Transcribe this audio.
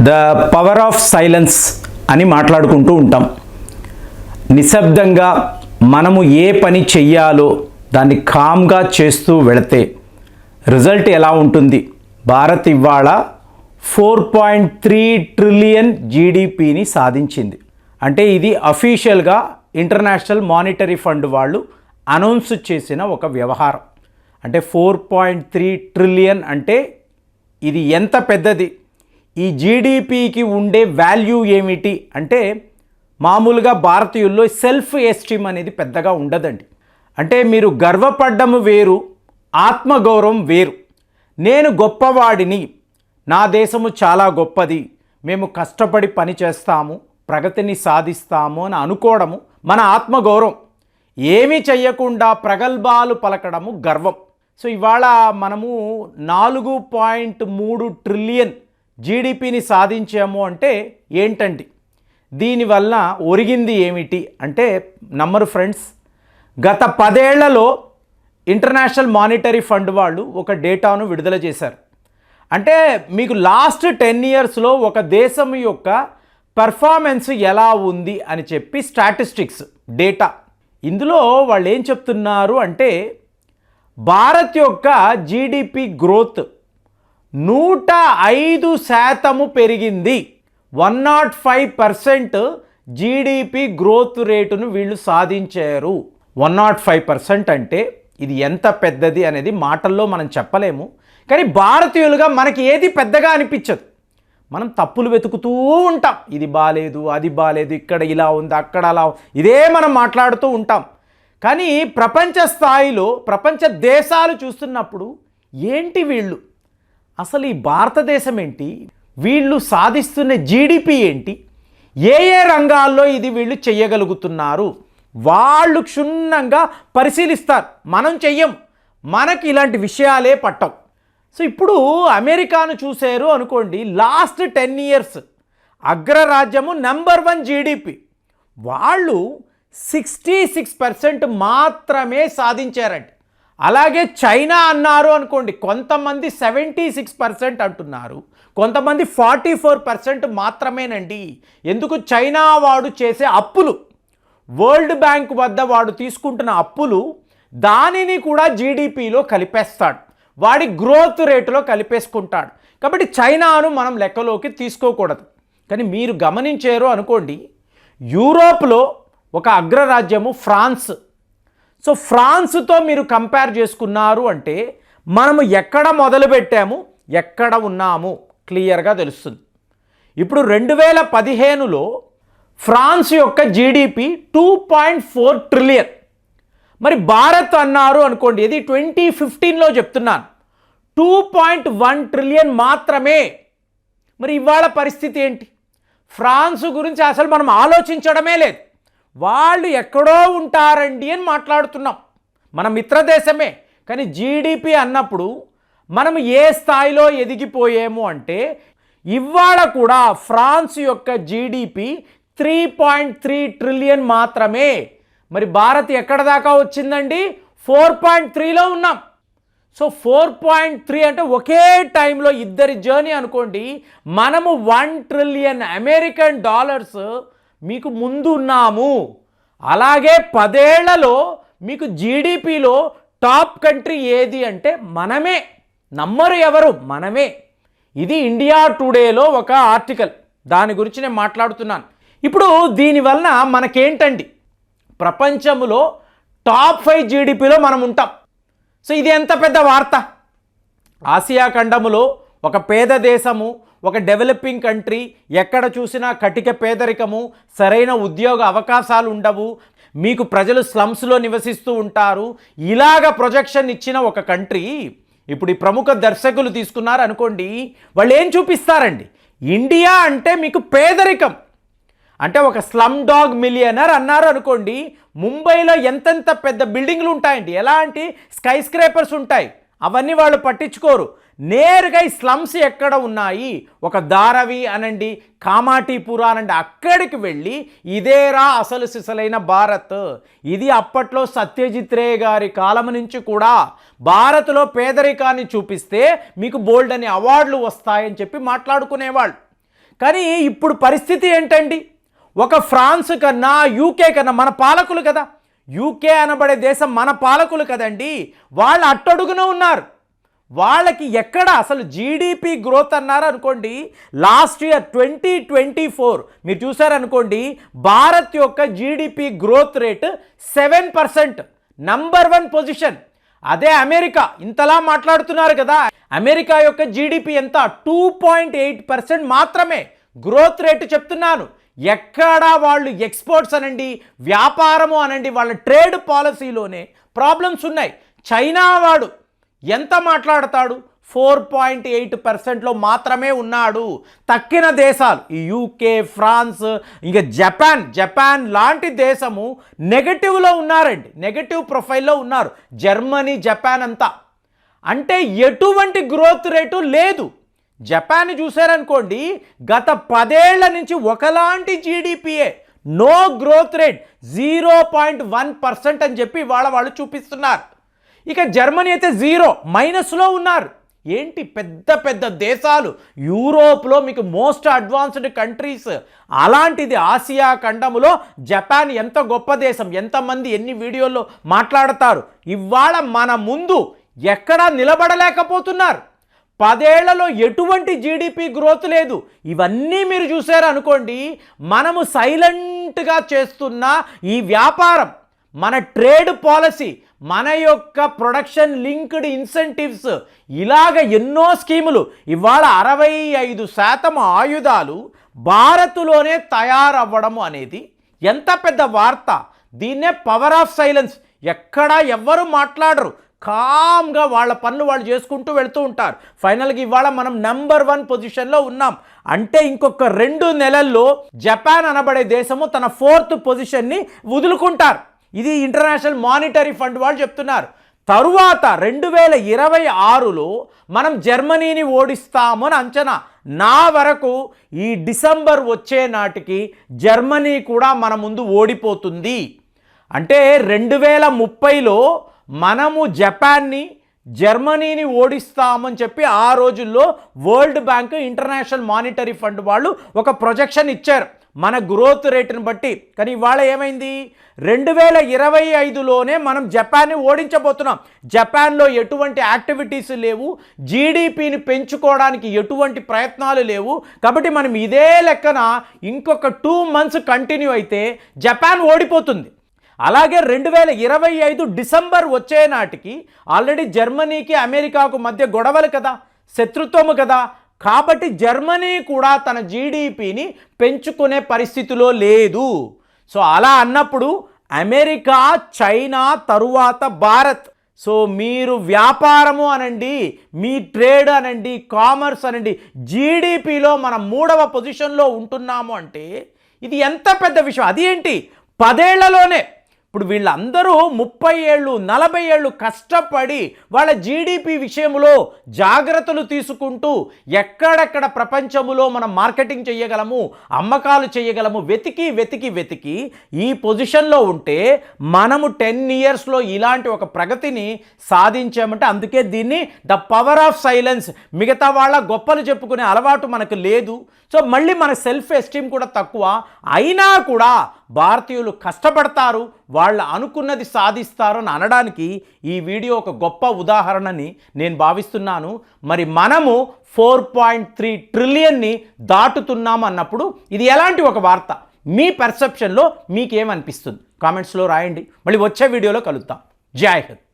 The power of silence అని మాట్లాడుకుంటూ ఉంటాం. నిశ్శబ్దంగా మనము ఏ పని చెయ్యాలో దాన్ని కామ్గా చేస్తూ వెళితే రిజల్ట్ ఎలా ఉంటుంది? భారత్ ఇవాళ 4.3 ట్రిలియన్ జీడిపిని సాధించింది. అంటే ఇది అఫీషియల్గా ఇంటర్నేషనల్ మానిటరీ ఫండ్ వాళ్ళు అనౌన్స్ చేసిన ఒక వ్యవహారం. అంటే 4.3 ట్రిలియన్ అంటే ఇది ఎంత పెద్దది? ఈ జీడిపికి ఉండే వాల్యూ ఏమిటి అంటే మామూలుగా భారతీయుల్లో సెల్ఫ్ ఎస్టీమ్ అనేది పెద్దగా ఉండదండి. అంటే మీరు గర్వపడ్డము వేరు, ఆత్మగౌరవం వేరు. నేను గొప్పవాడిని, నా దేశము చాలా గొప్పది, మేము కష్టపడి పని చేస్తాము, ప్రగతిని సాధిస్తాము అని అనుకోవడము మన ఆత్మగౌరవం. ఏమీ చెయ్యకుండా ప్రగల్భాలు పలకడము గర్వం. సో ఇవాళ మనము 4.3 ట్రిలియన్ జీడిపిని సాధించాము అంటే ఏంటండి? దీనివల్ల ఒరిగింది ఏమిటి అంటే నమ్మరు ఫ్రెండ్స్, గత 10 ఏళ్లలో ఇంటర్నేషనల్ మానిటరీ ఫండ్ వాళ్ళు ఒక డేటాను విడుదల చేశారు. అంటే మీకు లాస్ట్ 10 ఇయర్స్లో ఒక దేశం యొక్క పర్ఫార్మెన్స్ ఎలా ఉంది అని చెప్పి స్టాటిస్టిక్స్ డేటా. ఇందులో వాళ్ళు ఏం చెప్తున్నారు అంటే భారత్ యొక్క జీడిపి గ్రోత్ 105% పెరిగింది. 105% జీడిపి గ్రోత్ రేటును వీళ్ళు సాధించారు. 105% అంటే ఇది ఎంత పెద్దది అనేది మాటల్లో మనం చెప్పలేము. కానీ భారతీయులుగా మనకి ఏది పెద్దగా అనిపించదు. మనం తప్పులు వెతుకుతూ ఉంటాం. ఇది బాలేదు, అది బాలేదు, ఇక్కడ ఇలా ఉంది, అక్కడ అలా ఇదే మనం మాట్లాడుతూ ఉంటాం. కానీ ప్రపంచ స్థాయిలో ప్రపంచ దేశాలు చూస్తున్నప్పుడు ఏంటి వీళ్ళు, అసలు ఈ భారతదేశం ఏంటి, వీళ్ళు సాధిస్తున్న జీడిపి ఏంటి, ఏ ఏ రంగాల్లో ఇది వీళ్ళు చెయ్యగలుగుతున్నారు, వాళ్ళు క్షుణ్ణంగా పరిశీలిస్తారు. మనం చెయ్యం, మనకి ఇలాంటి విషయాలే పట్టవు. సో ఇప్పుడు అమెరికాను చూశారు అనుకోండి, లాస్ట్ 10 ఇయర్స్ అగ్రరాజ్యము నెంబర్ 1 జీడిపి, వాళ్ళు 66% మాత్రమే సాధించారండి. అలాగే చైనా అన్నారు అనుకోండి, కొంతమంది 76% అంటున్నారు, కొంతమంది 44% మాత్రమేనండి. ఎందుకు? చైనా వాడు చేసే అప్పులు, వరల్డ్ బ్యాంక్ వద్ద వాడు తీసుకుంటున్న అప్పులు, దానిని కూడా జీడిపిలో కలిపేస్తాడు, వాడి గ్రోత్ రేటులో కలిపేసుకుంటాడు. కాబట్టి చైనాను మనం లెక్కలోకి తీసుకోకూడదు. కానీ మీరు గమనించారు అనుకోండి, యూరోప్లో ఒక అగ్రరాజ్యము ఫ్రాన్స్. సో ఫ్రాన్స్తో మీరు కంపేర్ చేసుకున్నారు అంటే మనము ఎక్కడ మొదలుపెట్టాము, ఎక్కడ ఉన్నాము క్లియర్గా తెలుస్తుంది. ఇప్పుడు 2015లో ఫ్రాన్స్ యొక్క జీడిపి 2.4 ట్రిలియన్. మరి భారత్ అన్నారు అనుకోండి, ఇది 2015లో చెప్తున్నాను, 2.1 ట్రిలియన్ మాత్రమే. మరి ఇవాళ పరిస్థితి ఏంటి? ఫ్రాన్స్ గురించి అసలు మనం ఆలోచించడమే లేదు. వాళ్ళు ఎక్కడో ఉంటారండి అని మాట్లాడుతున్నాం. మన మిత్రదేశమే, కానీ జీడిపి అన్నప్పుడు మనం ఏ స్థాయిలో ఎదిగిపోయాము అంటే ఇవాళ కూడా ఫ్రాన్స్ యొక్క జీడిపి 3.3 ట్రిలియన్ మాత్రమే. మరి భారత్ ఎక్కడ దాకా వచ్చిందండి? 4.3లో ఉన్నాం. సో 4.3 అంటే ఒకే టైంలో ఇద్దరి జర్నీ అనుకోండి. మనము 1 ట్రిలియన్ అమెరికన్ డాలర్స్ మీకు ముందు ఉన్నాము. అలాగే 10 ఏళ్లలో మీకు జీడిపిలో టాప్ కంట్రీ ఏది అంటే మనమే. నమ్మరు ఎవరు? మనమే. ఇది ఇండియా టుడేలో ఒక ఆర్టికల్, దాని గురించి నేను మాట్లాడుతున్నాను. ఇప్పుడు దీనివల్ల మనకేంటండి, ప్రపంచంలో టాప్ 5 జీడిపిలో మనం ఉంటాం. సో ఇది ఎంత పెద్ద వార్త. ఆసియా ఖండములో ఒక పేద దేశము, ఒక డెవలపింగ్ కంట్రీ, ఎక్కడ చూసినా కటిక పేదరికము, సరైన ఉద్యోగ అవకాశాలు ఉండవు, మీకు ప్రజలు స్లమ్స్లో నివసిస్తూ ఉంటారు, ఇలాగ ప్రొజెక్షన్ ఇచ్చిన ఒక కంట్రీ. ఇప్పుడు ఈ ప్రముఖ దర్శకులు తీసుకున్నారు అనుకోండి, వాళ్ళు ఏం చూపిస్తారండి? ఇండియా అంటే మీకు పేదరికం, అంటే ఒక స్లమ్ డాగ్ మిలియనర్ అన్నారు అనుకోండి, ముంబైలో ఎంతెంత పెద్ద బిల్డింగ్లు ఉంటాయండి, ఎలాంటి స్కై స్క్రేపర్స్ ఉంటాయి, అవన్నీ వాళ్ళు పట్టించుకోరు. నేరుగా ఈ స్లమ్స్ ఎక్కడ ఉన్నాయి, ఒక ధారవి అనండి, కామాటీపుర అనండి, అక్కడికి వెళ్ళి ఇదేరా అసలు సిసలైన భారత్. ఇది అప్పట్లో సత్యజిత్ రే గారి కాలం నుంచి కూడా భారత్లో పేదరికాన్ని చూపిస్తే మీకు బోల్డ్ అని అవార్డులు వస్తాయని చెప్పి మాట్లాడుకునేవాళ్ళు. కానీ ఇప్పుడు పరిస్థితి ఏంటండి, ఒక ఫ్రాన్స్ కన్నా యూకే కన్నా మన పాలకులు కదా, యూకే అనబడే దేశం మన పాలకులు కదండి, వాళ్ళు అట్టడుగున ఉన్నారు. వాళ్ళకి ఎక్కడ అసలు జీడిపి గ్రోత్ అన్నారు అనుకోండి, లాస్ట్ ఇయర్ 2024 మీరు చూసారనుకోండి, భారత్ యొక్క GDP growth rate 7%, number 1 position. అదే అమెరికా, ఇంతలా మాట్లాడుతున్నారు కదా, అమెరికా యొక్క జీడిపి ఎంత, 2.8% మాత్రమే గ్రోత్ రేటు చెప్తున్నాను. ఎక్కడా వాళ్ళు ఎక్స్పోర్ట్స్ అనండి, వ్యాపారము అనండి, వాళ్ళ ట్రేడ్ పాలసీలోనే ప్రాబ్లమ్స్ ఉన్నాయి. చైనా వాడు ఎంత మాట్లాడతాడు, 4.8%లో మాత్రమే ఉన్నాడు. తక్కిన దేశాలు ఈ యూకే, ఫ్రాన్స్, ఇంకా జపాన్ లాంటి దేశము నెగటివ్లో ఉన్నారండి, నెగటివ్ ప్రొఫైల్లో ఉన్నారు. జర్మనీ, జపాన్ అంతా అంటే ఎటువంటి గ్రోత్ రేటు లేదు. జపాన్ చూసారనుకోండి, గత 10 ఏళ్ల నుంచి ఒకలాంటి జీడిపిఏ, నో గ్రోత్ రేట్, 0.1% అని చెప్పి వాళ్ళు చూపిస్తున్నారు. ఇక జర్మనీ అయితే 0 మైనస్లో ఉన్నారు. ఏంటి పెద్ద పెద్ద దేశాలు, యూరోప్లో మీకు మోస్ట్ అడ్వాన్స్డ్ కంట్రీస్, అలాంటిది ఆసియా ఖండములో జపాన్ ఎంత గొప్ప దేశం, ఎంతమంది ఎన్ని వీడియోల్లో మాట్లాడతారు, ఇవాళ మన ముందు ఎక్కడా నిలబడలేకపోతున్నారు. 10 ఏళ్లలో ఎటువంటి జీడిపి గ్రోత్ లేదు. ఇవన్నీ మీరు చూసారు అనుకోండి, మనము సైలెంట్గా చేస్తున్న ఈ వ్యాపారం, మన ట్రేడ్ పాలసీ, మన యొక్క ప్రొడక్షన్ లింక్డ్ ఇన్సెంటివ్స్, ఇలాగ ఎన్నో స్కీములు, ఇవాళ 65% ఆయుధాలు భారత్లోనే తయారవ్వడము అనేది ఎంత పెద్ద వార్త. దీన్నే పవర్ ఆఫ్ సైలెన్స్. ఎక్కడా ఎవ్వరు మాట్లాడరు, కామ్గా వాళ్ళ పనులు వాళ్ళు చేసుకుంటూ వెళుతూ ఉంటారు. ఫైనల్గా ఇవాళ మనం నంబర్ 1 పొజిషన్లో ఉన్నాం. అంటే ఇంకొక 2 నెలల్లో జపాన్ అనబడే దేశము తన 4th పొజిషన్ని వదులుకుంటారు. ఇది ఇంటర్నేషనల్ మానిటరీ ఫండ్ వాళ్ళు చెప్తున్నారు. తరువాత 2026లో మనం జర్మనీని ఓడిస్తామని అంచనా. నా వరకు ఈ డిసెంబర్ వచ్చే నాటికి జర్మనీ కూడా మన ముందు ఓడిపోతుంది. అంటే 2030లో మనము జపాన్ని, జర్మనీని ఓడిస్తామని చెప్పి ఆ రోజుల్లో world bank, international monetary fund వాళ్ళు ఒక ప్రొజెక్షన్ ఇచ్చారు మన గ్రోత్ రేటును బట్టి. కానీ ఇవాళ ఏమైంది, 2025లోనే మనం జపాన్ని ఓడించబోతున్నాం. జపాన్లో ఎటువంటి యాక్టివిటీస్ లేవు, జీడిపిని పెంచుకోవడానికి ఎటువంటి ప్రయత్నాలు లేవు. కాబట్టి మనం ఇదే లెక్కన ఇంకొక 2 మంత్స్ కంటిన్యూ అయితే జపాన్ ఓడిపోతుంది. అలాగే 2025 డిసెంబర్ వచ్చే నాటికి ఆల్రెడీ జర్మనీకి అమెరికాకు మధ్య గొడవలు కదా, శత్రుత్వము కదా. కాబట్టి జర్మనీ కూడా తన జీడిపిని పెంచుకునే పరిస్థితిలో లేదు. సో అలా అన్నప్పుడు అమెరికా, చైనా, తరువాత భారత్. సో మీరు వ్యాపారము అనండి, మీ ట్రేడ్ అనండి, కామర్స్ అనండి, జీడిపిలో మనం 3వ పొజిషన్లో ఉంటున్నాము అంటే ఇది ఎంత పెద్ద విషయం. అది ఏంటి, 10 ఏళ్లలోనే. ఇప్పుడు వీళ్ళందరూ 30 ఏళ్ళు 40 ఏళ్ళు కష్టపడి వాళ్ళ జీడిపి విషయంలో జాగ్రత్తలు తీసుకుంటూ ఎక్కడెక్కడ ప్రపంచంలో మనం మార్కెటింగ్ చేయగలము, అమ్మకాలు చేయగలము వెతికి ఈ పొజిషన్లో ఉంటే మనము 10 ఇయర్స్లో ఇలాంటి ఒక ప్రగతిని సాధించామంటే అందుకే దీన్ని ద పవర్ ఆఫ్ సైలెన్స్. మిగతా వాళ్ళ గొప్పలు చెప్పుకునే అలవాటు మనకు లేదు. సో మళ్ళీ మన సెల్ఫ్ ఎస్టీమ్ కూడా తక్కువ. అయినా కూడా భారతీయులు కష్టపడతారు, వాళ్ళు అనుకున్నది సాధిస్తారు అని అనడానికి ఈ వీడియో ఒక గొప్ప ఉదాహరణని నేను భావిస్తున్నాను. మరి మనము 4.3 ట్రిలియన్ని దాటుతున్నాము అన్నప్పుడు ఇది ఎలాంటి ఒక వార్త, మీ పర్సెప్షన్లో మీకేమనిపిస్తుంది కామెంట్స్లో రాయండి. మళ్ళీ వచ్చే వీడియోలో కలుద్దాం. జై హింద్.